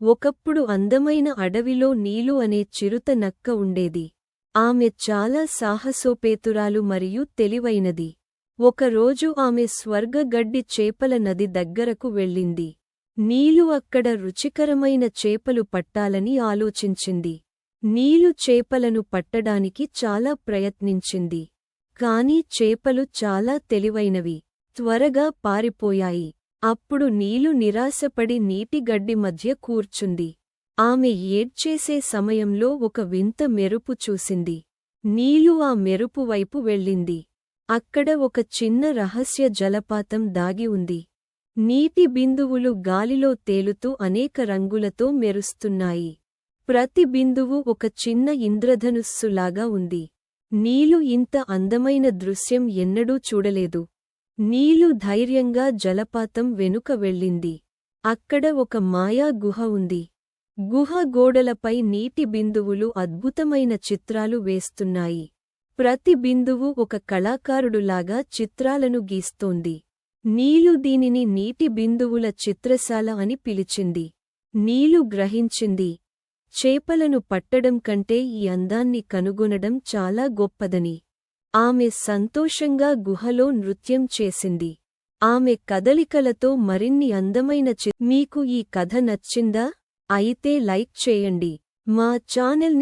ఒకప్పుడు అందమైన అడవిలో నీలు అనే చిరుత నక్క ఉండేది. ఆమె చాలా సాహసోపేతురాలు మరియు తెలివైనది. ఒకరోజు ఆమె స్వర్గగడ్డి చేపల నది దగ్గరకు వెళ్ళింది. నీలు అక్కడ రుచికరమైన చేపలు పట్టాలని ఆలోచించింది. నీలు చేపలను పట్టడానికి చాలా ప్రయత్నించింది. కాని చేపలు చాలా తెలివైనవి. త్వరగా పారిపోయాయి. అప్పుడు నీలు నిరాశపడి నీటి గడ్డి మధ్య కూర్చుంది. ఆమె ఏడ్చేసే సమయంలో ఒక వింత మెరుపు చూసింది. నీలు ఆ మెరుపు వైపు వెళ్ళింది. అక్కడ ఒక చిన్న రహస్య జలపాతం దాగి ఉంది. నీటి బిందువులు గాలిలో తేలుతూ అనేక రంగులతో మెరుస్తున్నాయి. ప్రతి బిందువు ఒక చిన్న ఇంద్రధనుస్సులాగా ఉంది. నీలు ఇంత అందమైన దృశ్యం ఎన్నడూ చూడలేదు. నీలు ధైర్యంగా జలపాతం వెనుక వెళ్ళింది. అక్కడ ఒక మాయా గుహ ఉంది. గుహ గోడలపై నీటి బిందువులు అద్భుతమైన చిత్రాలు వేస్తున్నాయి. ప్రతి బిందువు ఒక కళాకారుడులాగా చిత్రాలను గీస్తోంది. నీలు దీనిని నీటి బిందువుల చిత్రశాల అని పిలిచింది. నీలు గ్రహించింది, చేపలను పట్టడం కంటే ఈ అందాన్ని కనుగొనడం చాలా గొప్పదని. ఆమె సంతోషంగా గుహలో నృత్యం చేసింది. ఆమె కదలికలతో మరిన్ని అందమైన మీకు ఈ కథ నచ్చిందా? అయితే లైక్ చేయండి. మా ఛానల్ని